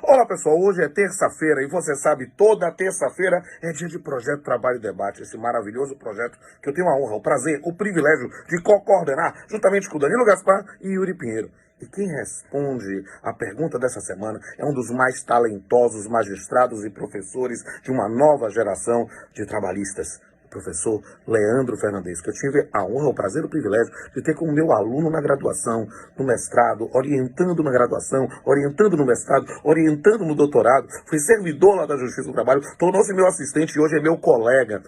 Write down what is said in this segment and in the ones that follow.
Olá pessoal, hoje é terça-feira e você sabe, toda terça-feira é dia de Projeto Trabalho e Debate, esse maravilhoso projeto que eu tenho a honra, o prazer, o privilégio de co-coordenar juntamente com Danilo Gaspar e Yuri Pinheiro. E quem responde a pergunta dessa semana é um dos mais talentosos magistrados e professores de uma nova geração de trabalhistas. Professor Leandro Fernandes, que eu tive a honra, o prazer e o privilégio de ter como meu aluno na graduação, no mestrado, orientando na graduação, orientando no mestrado, orientando no doutorado, fui servidor lá da Justiça do Trabalho, tornou-se meu assistente e hoje é meu colega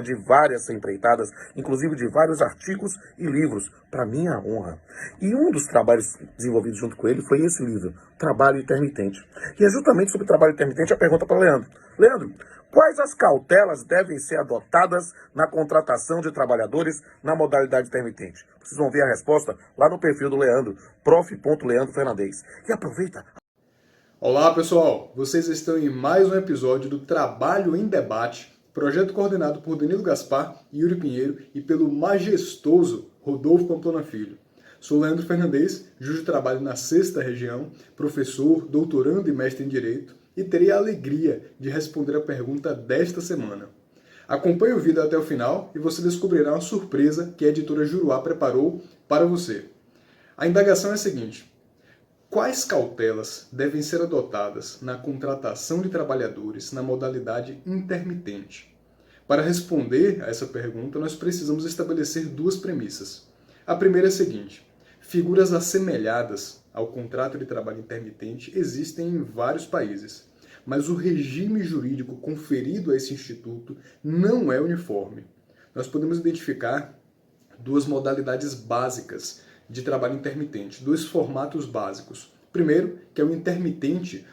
de várias empreitadas, inclusive de vários artigos e livros, para minha honra. E um dos trabalhos desenvolvidos junto com ele foi esse livro, Trabalho Intermitente. E é justamente sobre trabalho intermitente a pergunta para Leandro. Leandro, quais as cautelas devem ser adotadas na contratação de trabalhadores na modalidade intermitente? Vocês vão ver a resposta lá no perfil do Leandro, prof.Leandro Fernandes. E aproveita. Olá pessoal, vocês estão em mais um episódio do Trabalho em Debate, projeto coordenado por Danilo Gaspar e Yuri Pinheiro e pelo majestoso Rodolfo Pamplona Filho. Sou Leandro Fernandes, juiz de trabalho na 6ª Região, professor, doutorando e mestre em Direito, e terei a alegria de responder a pergunta desta semana. Acompanhe o vídeo até o final e você descobrirá uma surpresa que a editora Juruá preparou para você. A indagação é a seguinte: quais cautelas devem ser adotadas na contratação de trabalhadores na modalidade intermitente? Para responder a essa pergunta, nós precisamos estabelecer duas premissas. A primeira é a seguinte: figuras assemelhadas ao contrato de trabalho intermitente existem em vários países, mas o regime jurídico conferido a esse instituto não é uniforme. Nós podemos identificar duas modalidades básicas de trabalho intermitente, dois formatos básicos. Primeiro, que é o intermitente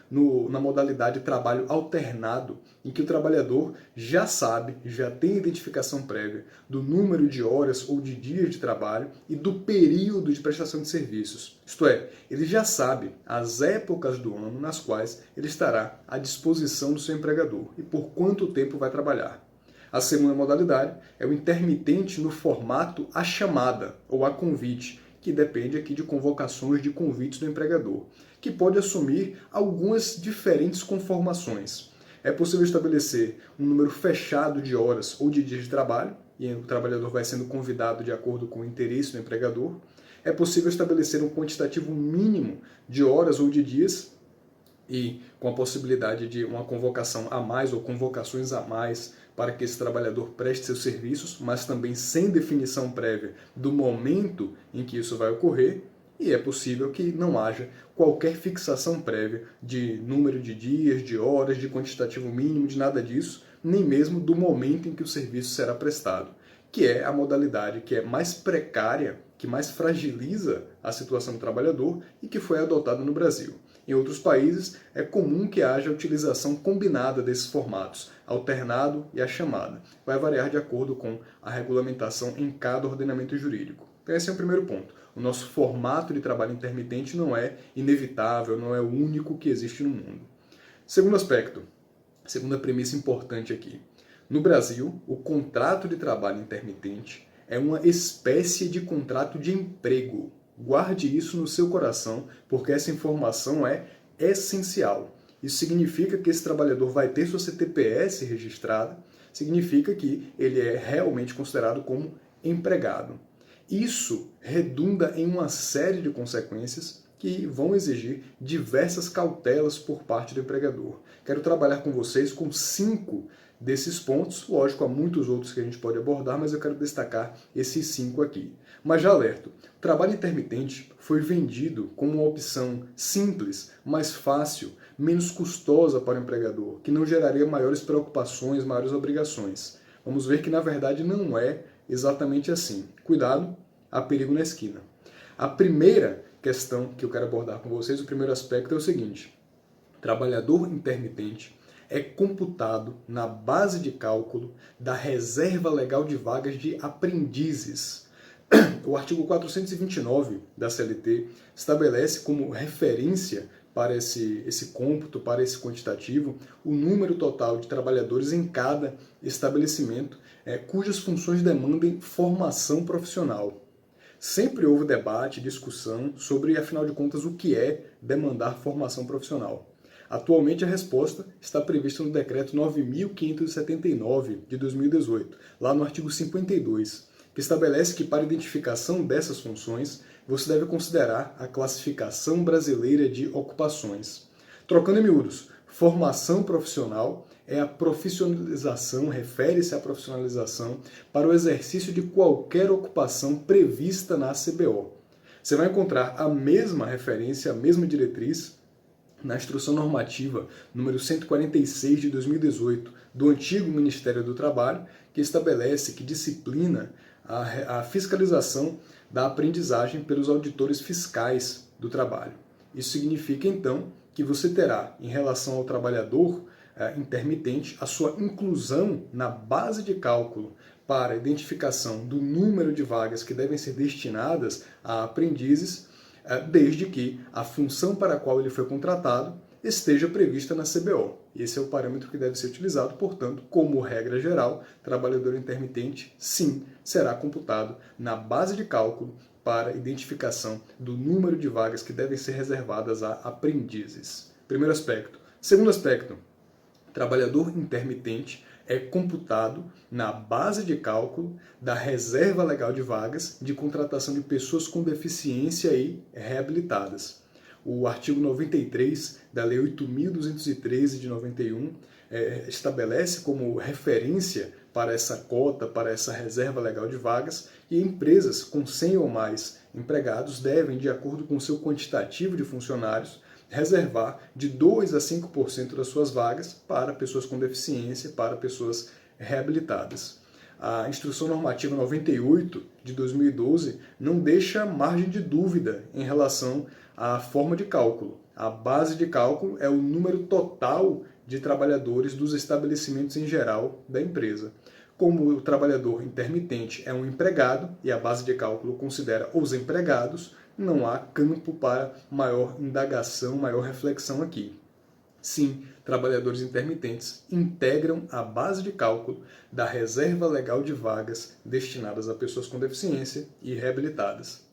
na modalidade de trabalho alternado, em que o trabalhador já sabe, já tem identificação prévia do número de horas ou de dias de trabalho e do período de prestação de serviços. Isto é, ele já sabe as épocas do ano nas quais ele estará à disposição do seu empregador e por quanto tempo vai trabalhar. A segunda modalidade é o intermitente no formato à chamada ou a convite, que depende aqui de convocações de convites do empregador, que pode assumir algumas diferentes conformações. É possível estabelecer um número fechado de horas ou de dias de trabalho, e o trabalhador vai sendo convidado de acordo com o interesse do empregador. É possível estabelecer um quantitativo mínimo de horas ou de dias, e com a possibilidade de uma convocação a mais ou convocações a mais para que esse trabalhador preste seus serviços, mas também sem definição prévia do momento em que isso vai ocorrer, e é possível que não haja qualquer fixação prévia de número de dias, de horas, de quantitativo mínimo, de nada disso, nem mesmo do momento em que o serviço será prestado, que é a modalidade que é mais precária, que mais fragiliza a situação do trabalhador e que foi adotada no Brasil. Em outros países, é comum que haja a utilização combinada desses formatos, alternado e a chamada. Vai variar de acordo com a regulamentação em cada ordenamento jurídico. Então esse é o primeiro ponto. O nosso formato de trabalho intermitente não é inevitável, não é o único que existe no mundo. Segundo aspecto, segunda premissa importante aqui. No Brasil, o contrato de trabalho intermitente é uma espécie de contrato de emprego. Guarde isso no seu coração, porque essa informação é essencial. Isso significa que esse trabalhador vai ter sua CTPS registrada, significa que ele é realmente considerado como empregado. Isso redunda em uma série de consequências que vão exigir diversas cautelas por parte do empregador. Quero trabalhar com vocês com 5 desses pontos. Lógico, há muitos outros que a gente pode abordar, mas eu quero destacar esses 5 aqui. Mas já alerto, o trabalho intermitente foi vendido como uma opção simples, mais fácil, menos custosa para o empregador, que não geraria maiores preocupações, maiores obrigações. Vamos ver que na verdade não é exatamente assim. Cuidado, há perigo na esquina. A primeira questão que eu quero abordar com vocês, o primeiro aspecto é o seguinte: trabalhador intermitente é computado na base de cálculo da reserva legal de vagas de aprendizes. O artigo 429 da CLT estabelece como referência para esse cômputo, para esse quantitativo, o número total de trabalhadores em cada estabelecimento, cujas funções demandem formação profissional. Sempre houve debate, discussão sobre, afinal de contas, o que é demandar formação profissional. Atualmente a resposta está prevista no Decreto 9.579 de 2018, lá no artigo 52, que estabelece que para identificação dessas funções você deve considerar a Classificação Brasileira de Ocupações. Trocando em miúdos, formação profissional é a profissionalização, refere-se à profissionalização para o exercício de qualquer ocupação prevista na CBO. Você vai encontrar a mesma referência, a mesma diretriz na Instrução Normativa número 146 de 2018 do antigo Ministério do Trabalho, que estabelece, que disciplina a fiscalização da aprendizagem pelos auditores fiscais do trabalho. Isso significa, então, que você terá, em relação ao trabalhador intermitente, a sua inclusão na base de cálculo para a identificação do número de vagas que devem ser destinadas a aprendizes, desde que a função para a qual ele foi contratado esteja prevista na CBO. Esse é o parâmetro que deve ser utilizado, portanto, como regra geral, trabalhador intermitente, sim, será computado na base de cálculo para identificação do número de vagas que devem ser reservadas a aprendizes. Primeiro aspecto. Segundo aspecto, trabalhador intermitente é computado na base de cálculo da reserva legal de vagas de contratação de pessoas com deficiência e reabilitadas. O artigo 93 da Lei 8.213 de 91 estabelece como referência para essa cota, para essa reserva legal de vagas, e empresas com 100 ou mais empregados devem, de acordo com o seu quantitativo de funcionários, reservar de 2 a 5% das suas vagas para pessoas com deficiência, para pessoas reabilitadas. A Instrução Normativa 98 de 2012 não deixa margem de dúvida em relação à forma de cálculo. A base de cálculo é o número total de trabalhadores dos estabelecimentos em geral da empresa. Como o trabalhador intermitente é um empregado e a base de cálculo considera os empregados, não há campo para maior indagação, maior reflexão aqui. Sim, trabalhadores intermitentes integram a base de cálculo da reserva legal de vagas destinadas a pessoas com deficiência e reabilitadas.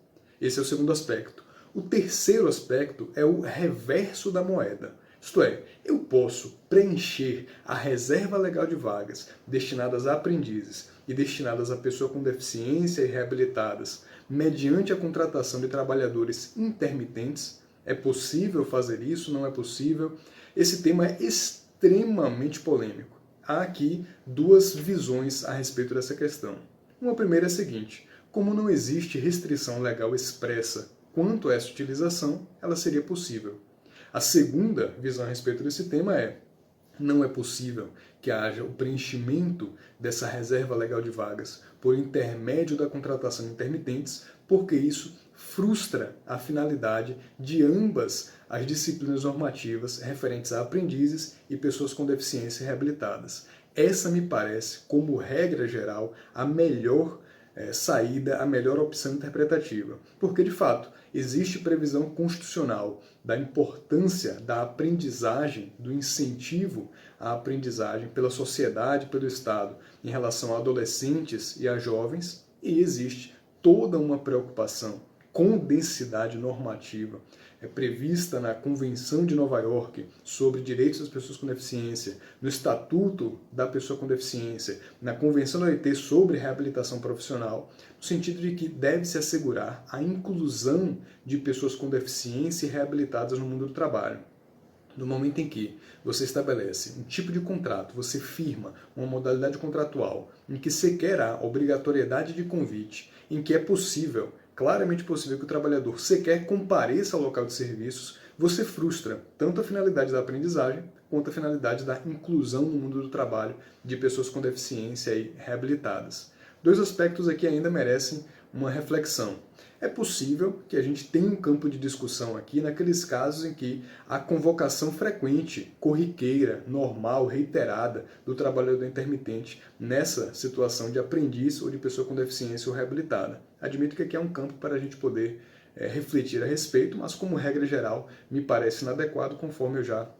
Esse é o segundo aspecto. O terceiro aspecto é o reverso da moeda. Isto é, eu posso preencher a reserva legal de vagas destinadas a aprendizes e destinadas a pessoas com deficiência e reabilitadas mediante a contratação de trabalhadores intermitentes. É possível fazer isso? Não é possível? Esse tema é extremamente polêmico. Há aqui duas visões a respeito dessa questão. Uma primeira é a seguinte: como não existe restrição legal expressa quanto a essa utilização, ela seria possível. A segunda visão a respeito desse tema é: não é possível que haja o preenchimento dessa reserva legal de vagas por intermédio da contratação de intermitentes, porque isso frustra a finalidade de ambas as disciplinas normativas referentes a aprendizes e pessoas com deficiência reabilitadas. Essa me parece, como regra geral, a melhor saída, a melhor opção interpretativa. Porque, de fato, existe previsão constitucional da importância da aprendizagem, do incentivo à aprendizagem pela sociedade, pelo Estado, em relação a adolescentes e a jovens, e existe toda uma preocupação com densidade normativa prevista na Convenção de Nova York sobre direitos das pessoas com deficiência, no Estatuto da Pessoa com Deficiência, na Convenção da OIT sobre reabilitação profissional, no sentido de que deve-se assegurar a inclusão de pessoas com deficiência e reabilitadas no mundo do trabalho. No momento em que você estabelece um tipo de contrato, você firma uma modalidade contratual em que sequer há obrigatoriedade de convite, em que é possível, claramente possível, que o trabalhador sequer compareça ao local de serviços, você frustra tanto a finalidade da aprendizagem quanto a finalidade da inclusão no mundo do trabalho de pessoas com deficiência e reabilitadas. Dois aspectos aqui ainda merecem uma reflexão. É possível que a gente tenha um campo de discussão aqui naqueles casos em que a convocação frequente, corriqueira, normal, reiterada do trabalhador intermitente nessa situação de aprendiz ou de pessoa com deficiência ou reabilitada. Admito que aqui é um campo para a gente poder refletir a respeito, mas como regra geral me parece inadequado, conforme eu já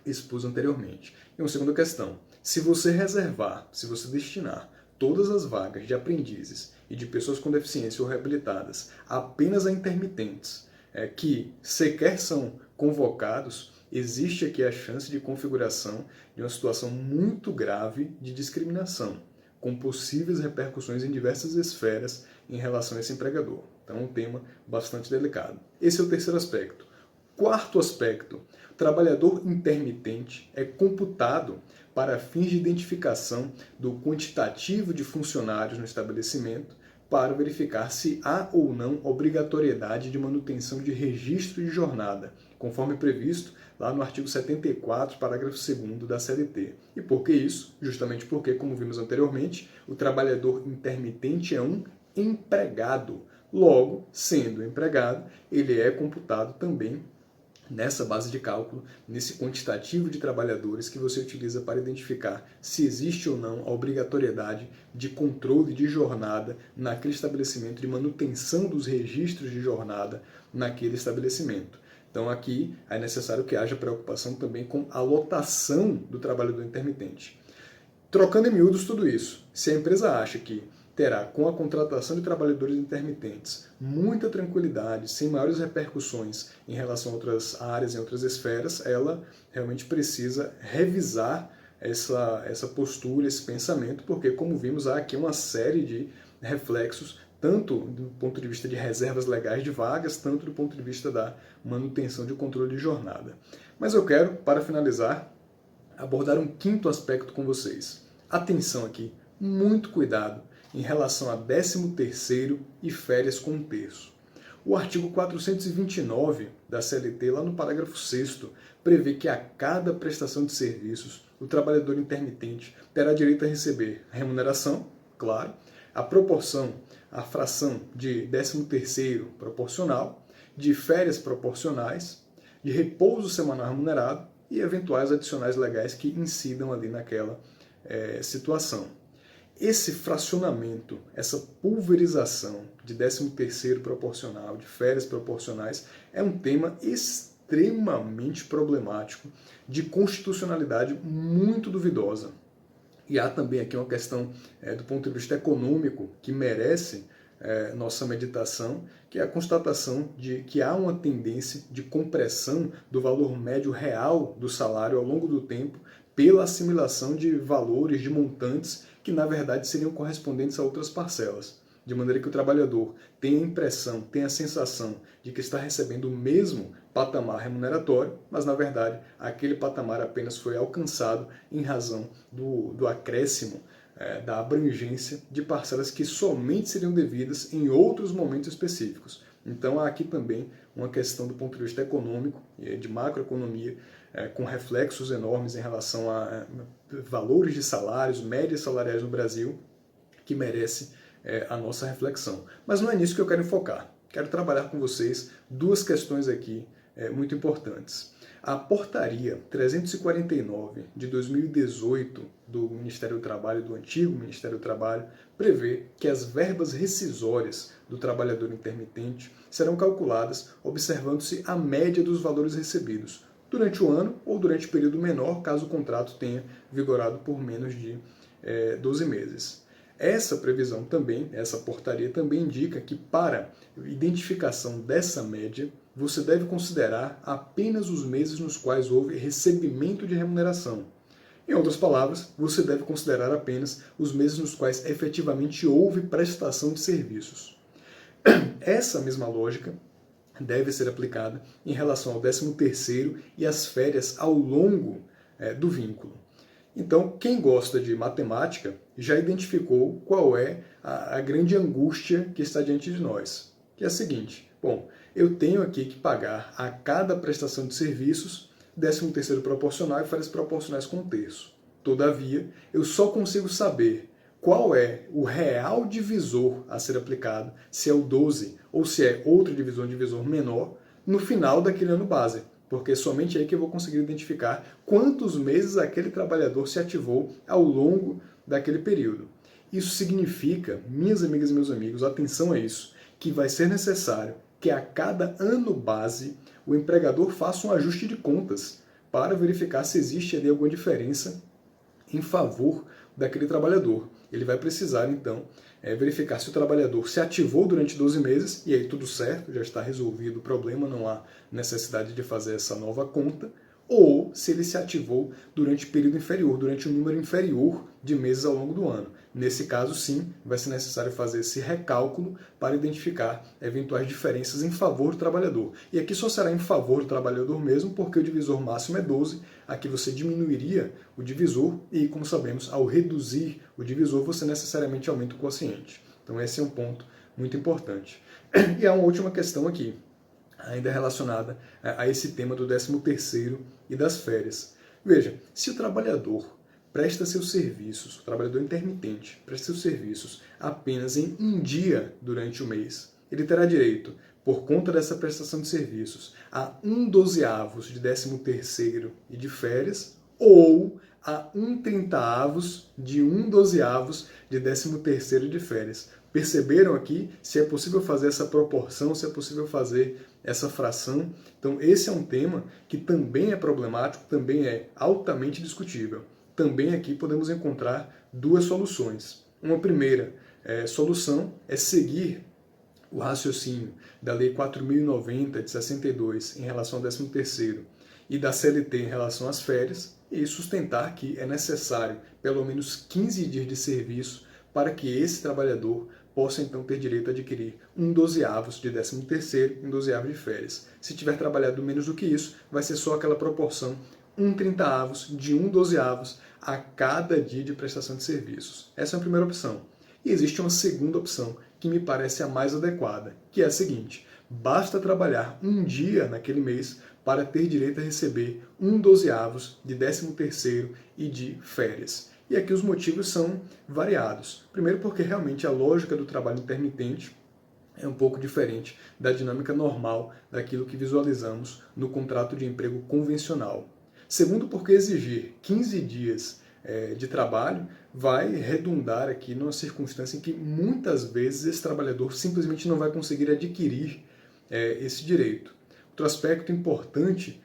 expus anteriormente. E uma segunda questão: se você reservar, se você destinar todas as vagas de aprendizes e de pessoas com deficiência ou reabilitadas apenas a intermitentes, que sequer são convocados, existe aqui a chance de configuração de uma situação muito grave de discriminação, com possíveis repercussões em diversas esferas em relação a esse empregador. Então é um tema bastante delicado. Esse é o terceiro aspecto. Quarto aspecto, o trabalhador intermitente é computado para fins de identificação do quantitativo de funcionários no estabelecimento para verificar se há ou não obrigatoriedade de manutenção de registro de jornada, conforme previsto lá no artigo 74, parágrafo 2º da CLT. E por que isso? Justamente porque, como vimos anteriormente, o trabalhador intermitente é um empregado. Logo, sendo empregado, ele é computado também nessa base de cálculo, nesse quantitativo de trabalhadores que você utiliza para identificar se existe ou não a obrigatoriedade de controle de jornada naquele estabelecimento, de manutenção dos registros de jornada naquele estabelecimento. Então aqui é necessário que haja preocupação também com a lotação do trabalhador intermitente. Trocando em miúdos tudo isso, se a empresa acha que terá, com a contratação de trabalhadores intermitentes, muita tranquilidade, sem maiores repercussões em relação a outras áreas, em outras esferas, ela realmente precisa revisar essa postura, esse pensamento, porque, como vimos, há aqui uma série de reflexos, tanto do ponto de vista de reservas legais de vagas, tanto do ponto de vista da manutenção de controle de jornada. Mas eu quero, para finalizar, abordar um quinto aspecto com vocês. Atenção aqui, muito cuidado em relação a 13º e férias com 1/3. O artigo 429 da CLT, lá no parágrafo 6º, prevê que a cada prestação de serviços, o trabalhador intermitente terá direito a receber remuneração, claro, a proporção, a fração de 13º proporcional, de férias proporcionais, de repouso semanal remunerado e eventuais adicionais legais que incidam ali naquela situação. Esse fracionamento, essa pulverização de 13º proporcional, de férias proporcionais, é um tema extremamente problemático, de constitucionalidade muito duvidosa. E há também aqui uma questão do ponto de vista econômico que merece nossa meditação, que é a constatação de que há uma tendência de compressão do valor médio real do salário ao longo do tempo pela assimilação de valores, de montantes que na verdade seriam correspondentes a outras parcelas. De maneira que o trabalhador tem a impressão, tem a sensação de que está recebendo o mesmo patamar remuneratório, mas na verdade aquele patamar apenas foi alcançado em razão do acréscimo, da abrangência de parcelas que somente seriam devidas em outros momentos específicos. Então há aqui também uma questão do ponto de vista econômico, de macroeconomia, com reflexos enormes em relação a valores de salários, médias salariais no Brasil, que merece a nossa reflexão. Mas não é nisso que eu quero focar. Quero trabalhar com vocês duas questões aqui muito importantes. A portaria 349 de 2018 do Ministério do Trabalho, do antigo Ministério do Trabalho, prevê que as verbas rescisórias do trabalhador intermitente serão calculadas observando-se a média dos valores recebidos durante o ano ou durante período menor, caso o contrato tenha vigorado por menos de 12 meses. Essa previsão também, essa portaria também indica que para identificação dessa média, você deve considerar apenas os meses nos quais houve recebimento de remuneração. Em outras palavras, você deve considerar apenas os meses nos quais efetivamente houve prestação de serviços. Essa mesma lógica deve ser aplicada em relação ao 13º e às férias ao longo do vínculo. Então, quem gosta de matemática já identificou qual é a grande angústia que está diante de nós, que é a seguinte: bom, eu tenho aqui que pagar a cada prestação de serviços 13º proporcional e férias proporcionais com 1/3. Todavia, eu só consigo saber qual é o real divisor a ser aplicado, se é o 12 ou se é outro divisor, um divisor menor, no final daquele ano base. Porque é somente aí que eu vou conseguir identificar quantos meses aquele trabalhador se ativou ao longo daquele período. Isso significa, minhas amigas e meus amigos, atenção a isso, que vai ser necessário que a cada ano base o empregador faça um ajuste de contas para verificar se existe ali alguma diferença em favor daquele trabalhador. ele vai precisar, então, verificar se o trabalhador se ativou durante 12 meses, e aí tudo certo, já está resolvido o problema, não há necessidade de fazer essa nova conta, ou se ele se ativou durante período inferior, durante um número inferior de meses ao longo do ano. Nesse caso, sim, vai ser necessário fazer esse recálculo para identificar eventuais diferenças em favor do trabalhador. E aqui só será em favor do trabalhador mesmo, porque o divisor máximo é 12, aqui você diminuiria o divisor e, como sabemos, ao reduzir o divisor, você necessariamente aumenta o quociente. Então esse é um ponto muito importante. E há uma última questão aqui, ainda relacionada a esse tema do 13º e das férias. Veja, se o trabalhador presta seus serviços, o trabalhador intermitente presta seus serviços apenas em um dia durante o mês, ele terá direito, por conta dessa prestação de serviços, a 1/12 de 13º e de férias, ou a 1/30 de 1/12 de 13º de férias. Perceberam aqui se é possível fazer essa proporção, se é possível fazer essa fração? Então esse é um tema que também é problemático, também é altamente discutível. Também aqui podemos encontrar duas soluções. Uma primeira solução é seguir o raciocínio da Lei 4.090 de 62 em relação ao 13º e da CLT em relação às férias e sustentar que é necessário pelo menos 15 dias de serviço para que esse trabalhador possa então ter direito a adquirir 1/12 de 13º e 1/12 de férias. Se tiver trabalhado menos do que isso, vai ser só aquela proporção 1/30 de 1/12 a cada dia de prestação de serviços. Essa é a primeira opção. E existe uma segunda opção, que me parece a mais adequada, que é a seguinte: basta trabalhar um dia naquele mês para ter direito a receber 1/12 de 13º e de férias. E aqui os motivos são variados. Primeiro porque realmente a lógica do trabalho intermitente é um pouco diferente da dinâmica normal daquilo que visualizamos no contrato de emprego convencional. Segundo porque exigir 15 dias de trabalho vai redundar aqui numa circunstância em que muitas vezes esse trabalhador simplesmente não vai conseguir adquirir esse direito. Outro aspecto importante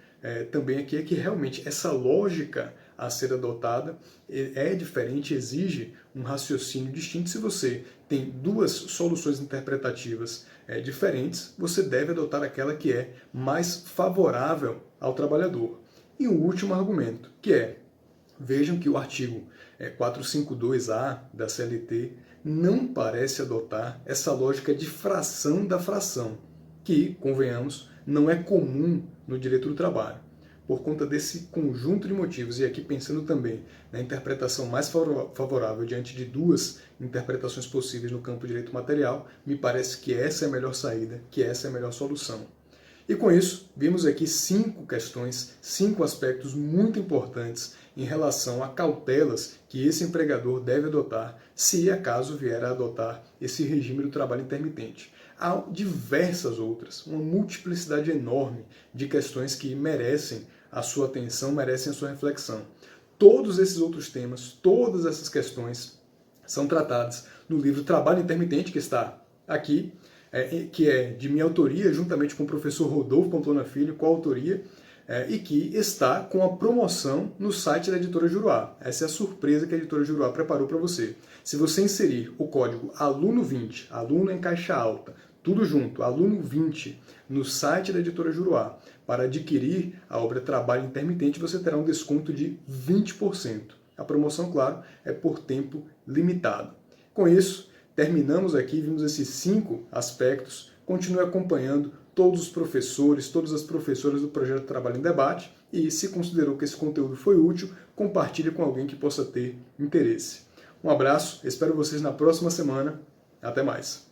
também aqui é que realmente essa lógica a ser adotada é diferente, exige um raciocínio distinto. Se você tem duas soluções interpretativas diferentes, você deve adotar aquela que é mais favorável ao trabalhador. E um último argumento, que vejam que o artigo 452A da CLT não parece adotar essa lógica de fração da fração, que, convenhamos, não é comum no direito do trabalho. Por conta desse conjunto de motivos, e aqui pensando também na interpretação mais favorável diante de duas interpretações possíveis no campo do direito material, me parece que essa é a melhor saída, que essa é a melhor solução. E com isso, vimos aqui 5 questões, 5 aspectos muito importantes em relação a cautelas que esse empregador deve adotar se acaso vier a adotar esse regime do trabalho intermitente. Há diversas outras, uma multiplicidade enorme de questões que merecem a sua atenção, merecem a sua reflexão. Todos esses outros temas, todas essas questões são tratadas no livro Trabalho Intermitente, que está aqui, que é de minha autoria, juntamente com o professor Rodolfo Pamplona Filho, coautoria, e que está com a promoção no site da editora Juruá. Essa é a surpresa que a editora Juruá preparou para você. Se você inserir o código ALUNO20, aluno em caixa alta, tudo junto, ALUNO20, no site da editora Juruá, para adquirir a obra Trabalho Intermitente, você terá um desconto de 20%. A promoção, claro, é por tempo limitado. Com isso, terminamos aqui, vimos esses 5 aspectos. Continue acompanhando todos os professores, todas as professoras do Projeto Trabalho em Debate e, se considerou que esse conteúdo foi útil, compartilhe com alguém que possa ter interesse. Um abraço, espero vocês na próxima semana. Até mais.